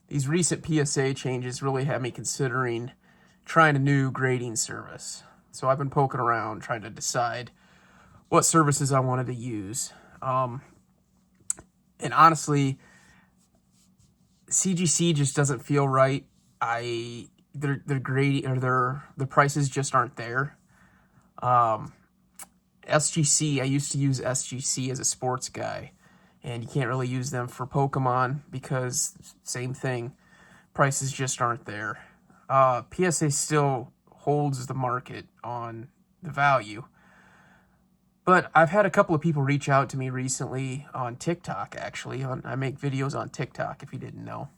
these recent PSA changes really have me considering trying a new grading service. So I've been poking around trying to decide what services I wanted to use. And honestly, CGC just doesn't feel right. Their grading or the prices just aren't there. SGC, I used to use SGC as a sports guy, and you can't really use them for Pokemon because same thing, prices just aren't there. PSA still holds the market on the value, but I've had a couple of people reach out to me recently on TikTok. Actually, I make videos on TikTok, if you didn't know,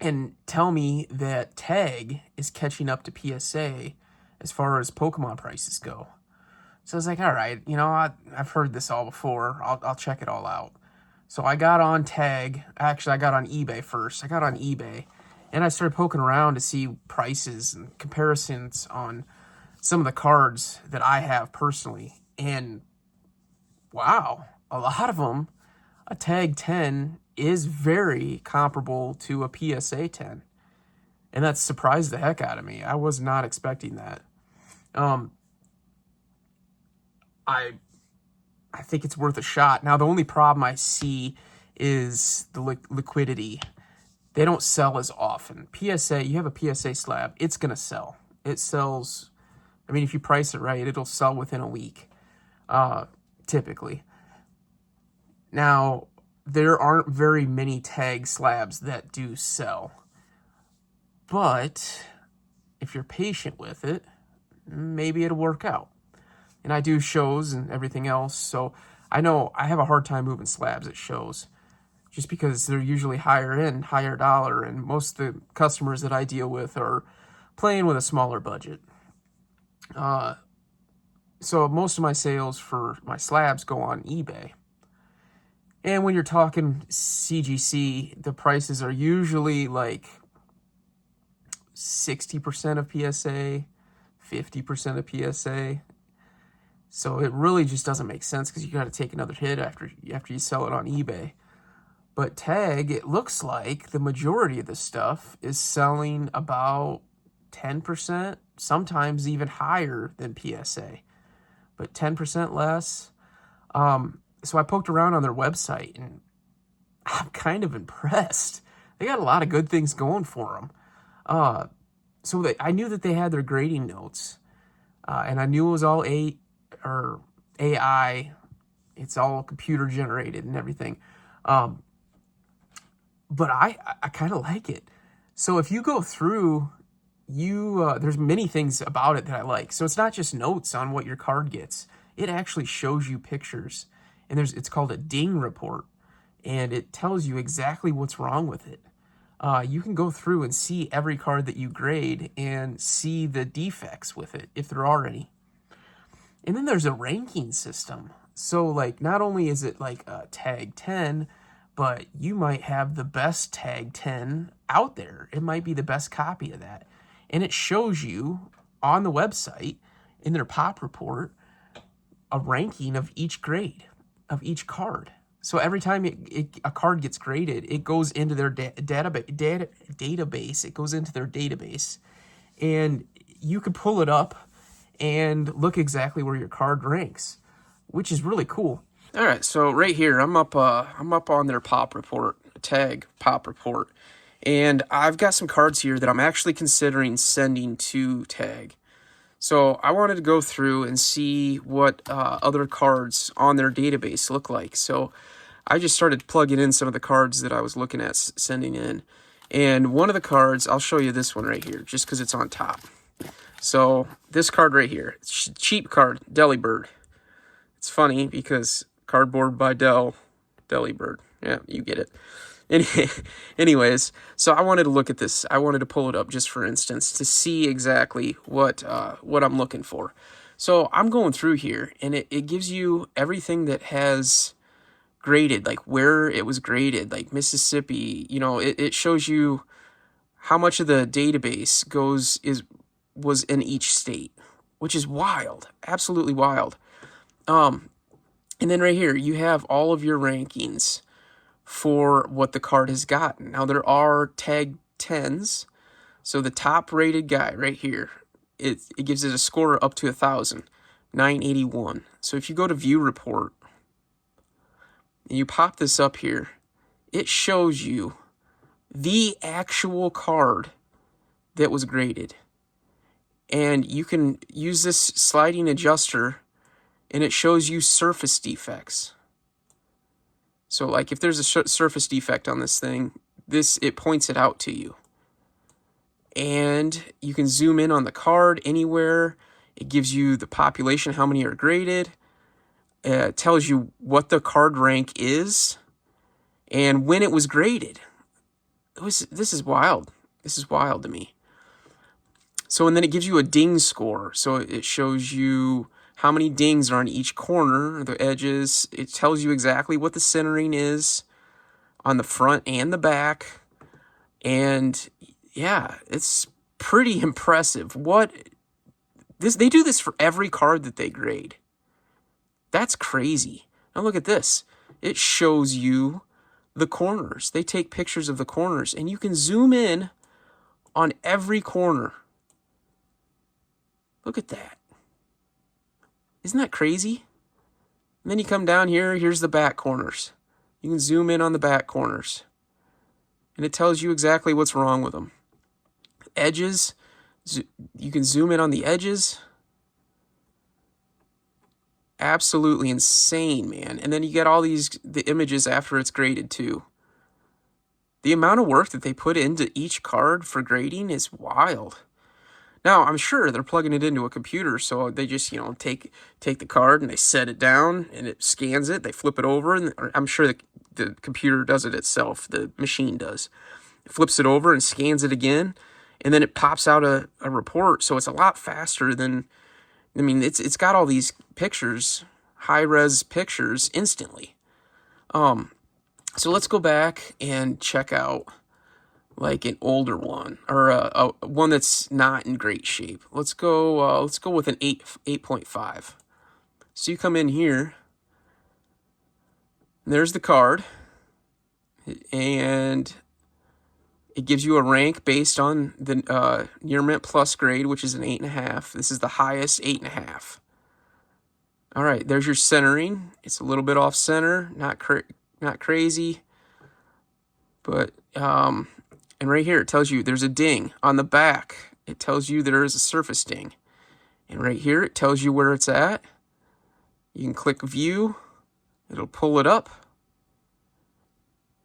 and tell me that Tag is catching up to PSA as far as Pokemon prices go. So I was like, all right, I've heard this all before. I'll check it all out. So I got on Tag. Actually, I got on eBay first. I got on eBay, and I started poking around to see prices and comparisons on some of the cards that I have personally. And wow, a lot of them, a Tag 10 is very comparable to a PSA 10. And that surprised the heck out of me. I was not expecting that. I think it's worth a shot. Now, the only problem I see is the liquidity. They don't sell as often. PSA, you have a PSA slab, it's going to sell. It sells, I mean, if you price it right, it'll sell within a week, typically. Now, there aren't very many Tag slabs that do sell. But if you're patient with it, maybe it'll work out. And I do shows and everything else, so I know I have a hard time moving slabs at shows just because they're usually higher end, higher dollar, and most of the customers that I deal with are playing with a smaller budget. So most of my sales for my slabs go on eBay. And when you're talking CGC, the prices are usually like 60% of PSA, 50% of PSA. So it really just doesn't make sense because you got to take another hit after you sell it on eBay. But Tag, it looks like the majority of the stuff is selling about 10%, sometimes even higher than PSA, but 10% less. So I poked around on their website, and I'm kind of impressed. They got a lot of good things going for them. I knew that they had their grading notes, and I knew it was all AI. It's all computer generated and everything. But I kind of like it. So if you go through, there's many things about it that I like. So it's not just notes on what your card gets. It actually shows you pictures, and it's called a ding report, and it tells you exactly what's wrong with it. You can go through and see every card that you grade and see the defects with it, if there are any. And then there's a ranking system. So, like, not only is it like a Tag 10, but you might have the best Tag 10 out there. It might be the best copy of that. And it shows you on the website, in their pop report, a ranking of each grade, of each card. So every time a card gets graded, it goes into their database. It goes into their database. And you can pull it up and look exactly where your card ranks, which is really cool. All right, so right here, I'm up on their pop report, Tag pop report, and I've got some cards here that I'm actually considering sending to Tag. So I wanted to go through and see what other cards on their database look like. So I just started plugging in some of the cards that I was looking at sending in, and one of the cards, I'll show you this one right here, just because it's on top. So this card right here, cheap card, Delibird. It's funny because cardboard by Delibird. Yeah, you get it. Anyways, so I wanted to look at this. I wanted to pull it up just for instance to see exactly what I'm looking for. So I'm going through here, and it gives you everything that has graded, like where it was graded, like Mississippi. It shows you how much of the database was in each state, which is wild, absolutely wild. And then right here, you have all of your rankings for what the card has gotten. Now there are tag 10s, so the top rated guy right here, it gives it a score up to 1,000, 981. So if you go to view report and you pop this up here, it shows you the actual card that was graded. And you can use this sliding adjuster and it shows you surface defects. So like if there's a surface defect on this thing, it points it out to you. And you can zoom in on the card anywhere. It gives you the population, how many are graded. It tells you what the card rank is and when it was graded. This is wild. This is wild to me. So, and then it gives you a ding score. So it shows you how many dings are on each corner, the edges. It tells you exactly what the centering is on the front and the back. And yeah, it's pretty impressive. They do this for every card that they grade. That's crazy. Now look at this. It shows you the corners. They take pictures of the corners and you can zoom in on every corner. Look at that. Isn't that crazy? And then you come down here, here's the back corners. You can zoom in on the back corners. And it tells you exactly what's wrong with them. Edges, you can zoom in on the edges. Absolutely insane, man. And then you get all the images after it's graded too. The amount of work that they put into each card for grading is wild. Now, I'm sure they're plugging it into a computer, so they just, take the card and they set it down and it scans it. They flip it over, and I'm sure the computer does it itself. The machine does. It flips it over and scans it again, and then it pops out a report. So it's a lot faster than, it's got all these pictures, high-res pictures instantly. So let's go back and check out like an older one, or one that's not in great shape. Let's go with an 8.5. So you come in here, and there's the card, and it gives you a rank based on the Near Mint Plus grade, which is an 8.5. This is the highest 8.5. All right, there's your centering. It's a little bit off center, not crazy, but and right here, it tells you there's a ding. On the back, it tells you there is a surface ding. And right here, it tells you where it's at. You can click view. It'll pull it up.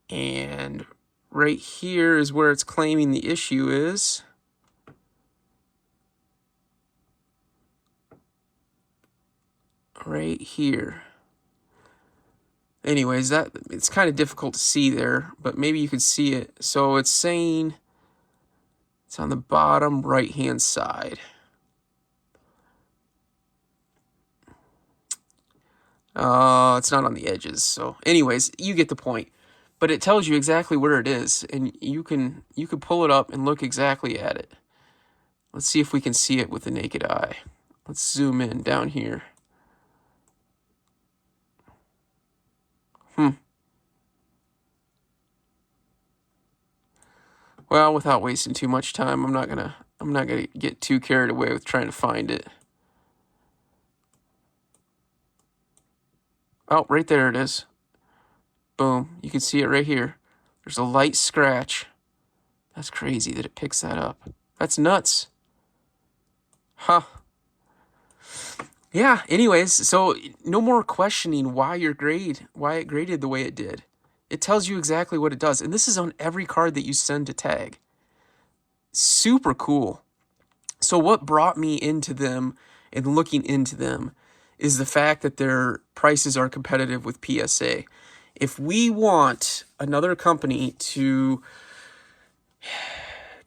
And right here is where it's claiming the issue is. Right here. Anyways, it's kind of difficult to see there, but maybe you can see it. So it's saying it's on the bottom right-hand side. It's not on the edges. So anyways, you get the point. But it tells you exactly where it is, and you can pull it up and look exactly at it. Let's see if we can see it with the naked eye. Let's zoom in down here. Well, without wasting too much time, I'm not gonna get too carried away with trying to find it. Oh, right there it is. Boom. You can see it right here. There's a light scratch. That's crazy that it picks that up. That's nuts. Huh. Yeah, anyways, so no more questioning why it graded the way it did. It tells you exactly what it does. And this is on every card that you send to tag. Super cool. So what brought me into them and looking into them is the fact that their prices are competitive with PSA. If we want another company to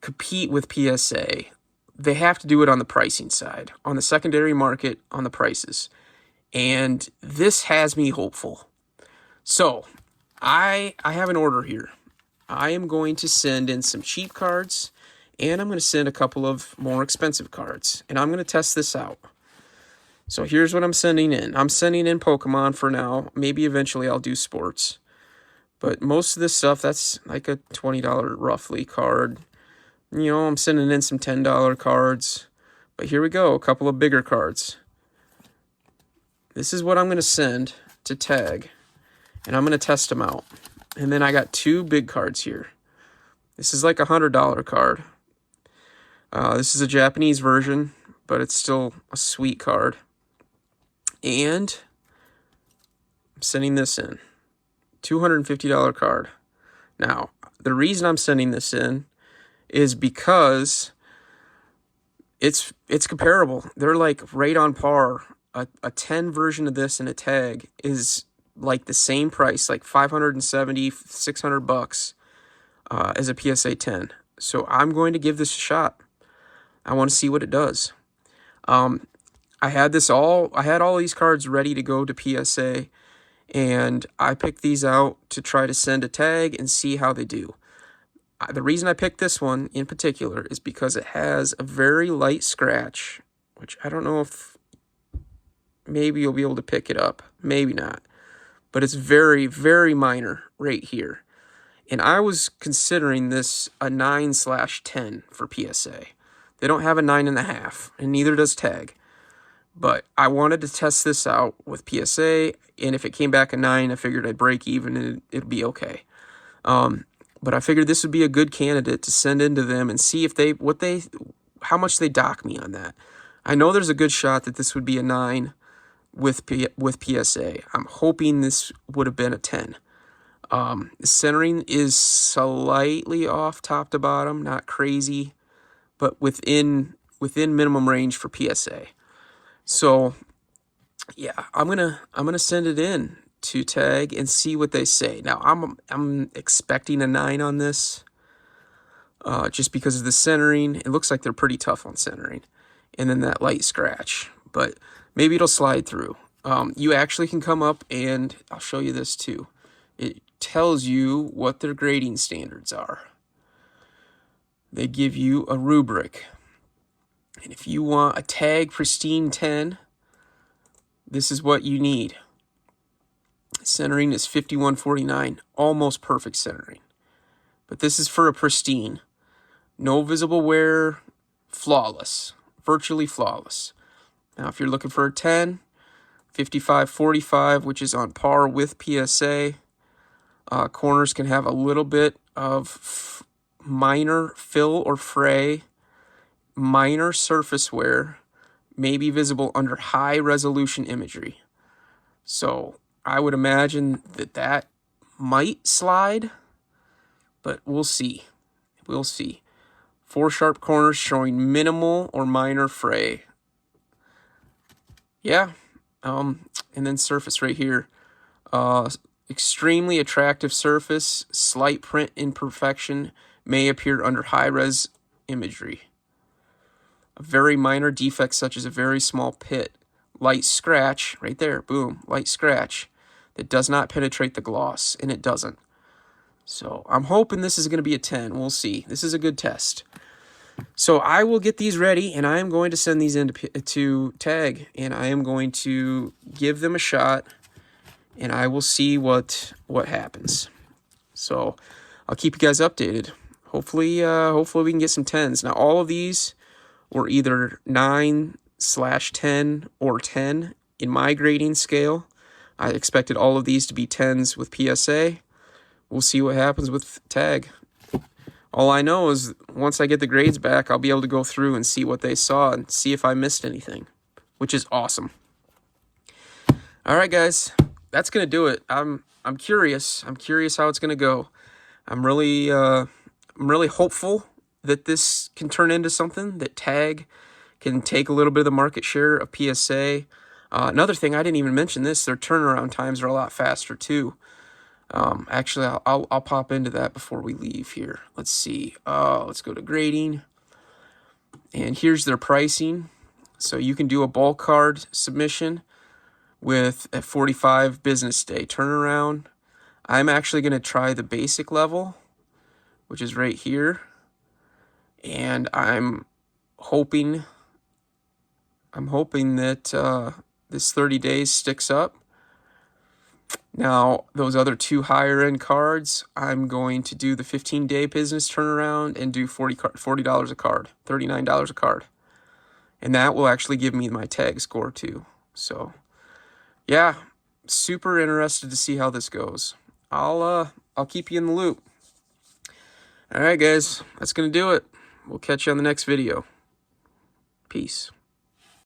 compete with PSA, they have to do it on the pricing side, on the secondary market, on the prices. And this has me hopeful. So I have an order here. I am going to send in some cheap cards, and I'm going to send a couple of more expensive cards, and I'm going to test this out. So here's what I'm sending in. I'm sending in Pokemon for now. Maybe eventually I'll do sports. But most of this stuff, that's like a $20 roughly card. You know, I'm sending in some $10 cards. But here we go, a couple of bigger cards. This is what I'm going to send to Tag. And I'm going to test them out. And then I got 2 big cards here. This is like a $100 card. This is a Japanese version, but it's still a sweet card. And I'm sending this in. $250 card. Now, the reason I'm sending this in is because it's comparable. They're like right on par. A 10 version of this in a Tag is like the same price, like $570, $600 as a PSA 10. So I'm going to give this a shot. I want to see what it does. I had all these cards ready to go to PSA, and I picked these out to try to send a Tag and see how they do. The reason I picked this one in particular is because it has a very light scratch, which I don't know if maybe you'll be able to pick it up, maybe not, but it's very, very minor right here. And I was considering this a 9/10 for PSA. They don't have a 9.5, and neither does Tag. But I wanted to test this out with PSA, and if it came back a 9, I figured I'd break even and it'd be okay. But I figured this would be a good candidate to send into them and see if how much they dock me on that. I know there's a good shot that this would be a 9 with PSA. I'm hoping this would have been a 10. The centering is slightly off top to bottom, not crazy, but within minimum range for PSA. So yeah, I'm gonna send it in to Tag and see what they say. Now I'm expecting a 9 on this, just because of the centering. It looks like they're pretty tough on centering, and then that light scratch. But maybe it'll slide through. You actually can come up, and I'll show you this too. It tells you what their grading standards are. They give you a rubric. And if you want a Tag pristine 10, this is what you need. Centering is 5149, almost perfect centering. But this is for a pristine. No visible wear, flawless, virtually flawless. Now, if you're looking for a 10, 5545, which is on par with PSA. Corners can have a little bit of minor fill or fray, minor surface wear, may be visible under high resolution imagery. So I would imagine that might slide, but we'll see. We'll see. 4 sharp corners showing minimal or minor fray. Yeah. And then surface right here. Extremely attractive surface, slight print imperfection may appear under high-res imagery. A very minor defect such as a very small pit, light scratch, right there, boom, light scratch, that does not penetrate the gloss, and it doesn't. So I'm hoping this is going to be a 10. We'll see. This is a good test. So I will get these ready, and I am going to send these in to Tag, and I am going to give them a shot, and I will see what happens. So I'll keep you guys updated. Hopefully we can get some 10s. Now, all of these were either 9/10 or 10 in my grading scale. I expected all of these to be 10s with PSA. We'll see what happens with Tag. All I know is once I get the grades back, I'll be able to go through and see what they saw and see if I missed anything, which is awesome. All right, guys, that's gonna do it. I'm curious. I'm curious how it's gonna go. I'm really hopeful that this can turn into something, that Tag can take a little bit of the market share of PSA. Another thing, I didn't even mention this, their turnaround times are a lot faster too. Actually, I'll pop into that before we leave here. Let's see. Let's go to grading. And here's their pricing. So you can do a bulk card submission with a 45 business day turnaround. I'm actually going to try the basic level, which is right here. And I'm hoping that this 30 days sticks up. Now, those other 2 higher end cards, I'm going to do the 15-day business turnaround and do $40 a card, $39 a card. And that will actually give me my tag score too. So, yeah, super interested to see how this goes. I'll keep you in the loop. All right, guys, that's going to do it. We'll catch you on the next video. Peace.